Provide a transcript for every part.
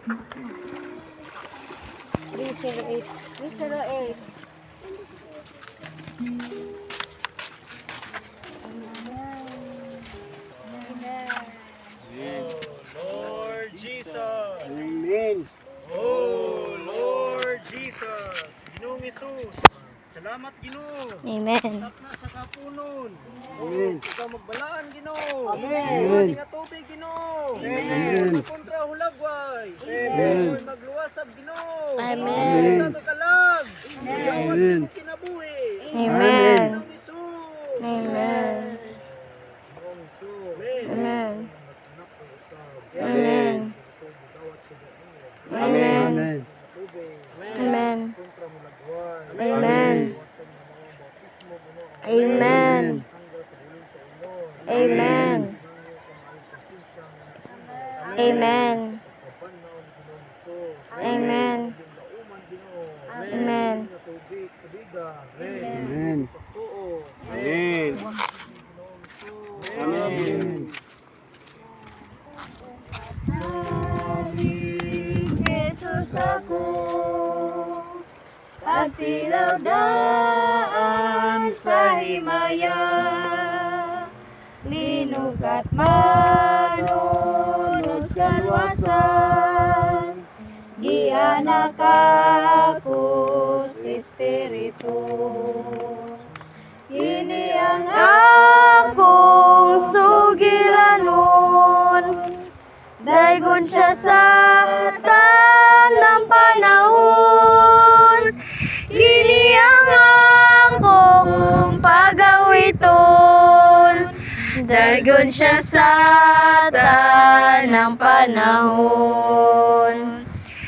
308. 308. Lord Jesus. Amen. Oh, Lord Jesus. Ginoong Isus. Salamat, Ginoo. Amen. Tap na sa kapunon. Amen. Ikaw magbalaan, Ginoo. Amen. Nga tubig, Ginoo. Amen. Kontra hulagway. Amen. Magluwasab, Ginoo. Amen. Sa kalag. Amen. Yawan sa kinabuhi. Amen. Ginong Isus. Amen. Amen. Amen. Amen. Amen. Amen. Amen. Amen. Amen. Amen. Amen. Amen. Amen. Amen. Amen. Jesus ako, pagtilaw daan sa himaya, linukat manunod kalwasan, gianak ako sa Espiritu. Kini ang akong sugilanon, daygon siya sa tanang panahon. Kini ang akong pagawiton, daygon siya sa tanang panahon.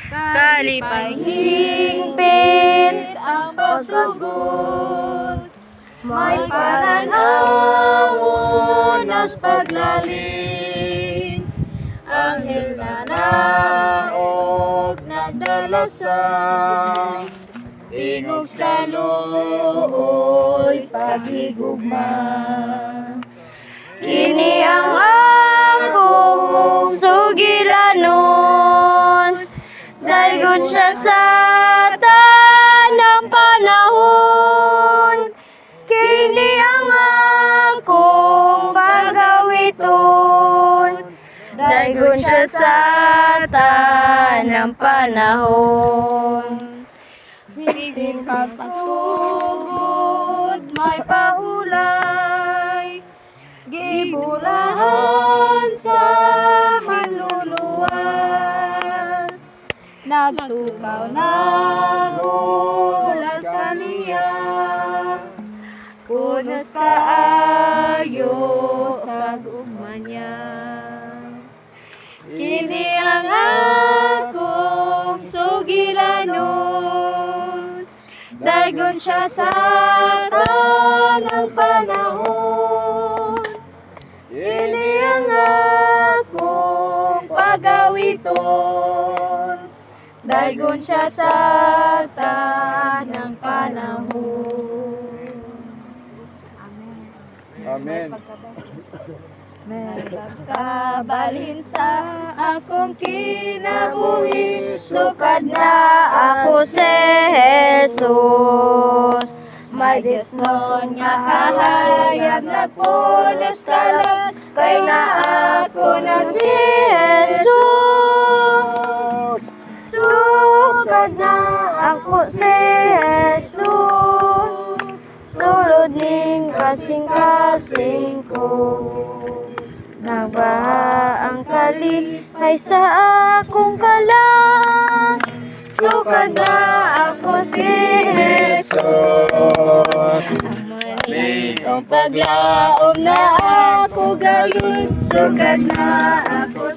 Kalipay hingpit ang pagsugod, may pananawon as paglalim. Anghel na naog nagdala sa tingog sa looy paghigugma. Kini ang akong sugilanon, daygon siya sa tanang panahon. Kini ang akong pagawiton, daygon siya sa tanang panahon. Bitin pagsugod, may pahulay, gibulahan sa manluluwas. Nagtukaw ng ulan sa niya, punos kaayo sa gugma niya. Kini ang akong sugilanon, daygon siya sa tanang panahon. Kini ang akong pagawiton, daygon siya sa tanang panahon. Amen. Magkabalhin sa akong kinabuhi, sukad na ako si Jesus. May disnon nga kahayag, nagpulos kalag, kay na ako na si Jesus. Sukad na ako si Jesus, sulod ning kasing-kasing ko. Nagbaha ang kalipay sa akong kalan, sukad na ako si Jesus. Maling ang paglaom na ako gayon, sukad na ako